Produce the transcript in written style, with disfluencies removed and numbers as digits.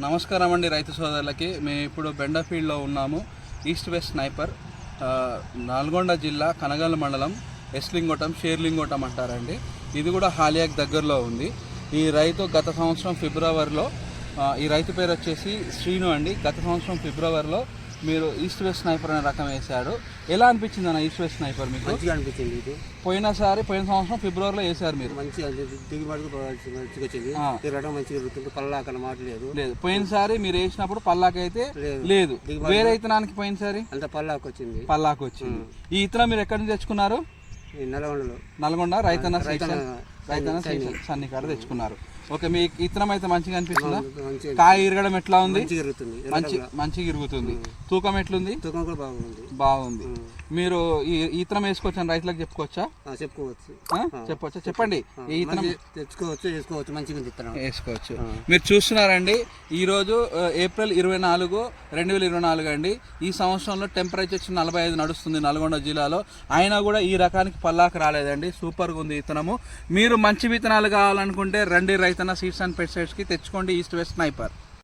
నమస్కారం అండి రైతు సోదరులకి. మేము ఇప్పుడు బెండఫీల్డ్లో ఉన్నాము. ఈస్ట్ వెస్ట్ స్నైపర్, నల్గొండ జిల్లా కనగల్ మండలం, ఎస్లింగోటం షేర్లింగోటం అంటారండి. ఇది కూడా హాలియాక్ దగ్గరలో ఉంది. ఈ రైతు గత సంవత్సరం ఫిబ్రవరిలో, ఈ రైతు పేరు వచ్చేసి శ్రీను అండి. గత సంవత్సరం ఫిబ్రవరిలో మీరు ఈస్ట్ వెస్ట్ స్నైపర్ అనే రకం వేశాడు. ఎలా అనిపించింది అన్న ఈస్ట్ వెస్ట్ స్నైపర్ మీకు? మంచిగా అనిపించింది. ఇది పోయిన సంవత్సరం ఫిబ్రవరిలో వేశారు మీరు. మంచిగా దిగుబడి మంచిగా వచ్చింది. తిరగడం మంచిగా జరుగుతుంది. పల్లాక మాట లేదు. పోయినసారి మీరు వేసినప్పుడు పల్లాకైతే లేదు. వేరే ఇతనానికి పోయినసారి అంత పల్లాకు వచ్చింది. ఈ ఇతనం మీరు ఎక్కడి నుంచి తెచ్చుకున్నారు? నల్గొండ రైతన్న సన్ని కాడ తెచ్చుకున్నారు. ఓకే, మీ ఇతనం అయితే మంచిగా అనిపిస్తుందా? కాయ ఇరగడం ఎట్లా ఉంది? మంచిగా ఇరుగుతుంది. తూకం ఎట్లుంది? తూకం కూడా బాగుంది. మీరు ఈ ఇతనం వేసుకోవచ్చు అని రైతులకు చెప్పుకోవచ్చా? చెప్పొచ్చా? చెప్పండి. ఈ ఇతనం తెచ్చుకోవచ్చు, మంచిగా వేసుకోవచ్చు. మీరు చూస్తున్నారండి, ఈరోజు ఏప్రిల్ 24, 2024 అండి. ఈ సంవత్సరంలో టెంపరేచర్ 45 నడుస్తుంది నల్గొండ జిల్లాలో. అయినా కూడా ఈ రకానికి పల్లాకు రాలేదండి. సూపర్గా ఉంది ఇతనము. మీరు మంచి విత్తనాలు కావాలనుకుంటే రండి రైతన్న సీడ్స్ అండ్ పెస్టిసైడ్స్కి తెచ్చుకోండి ఈస్ట్ వెస్ట్ స్నైపర్.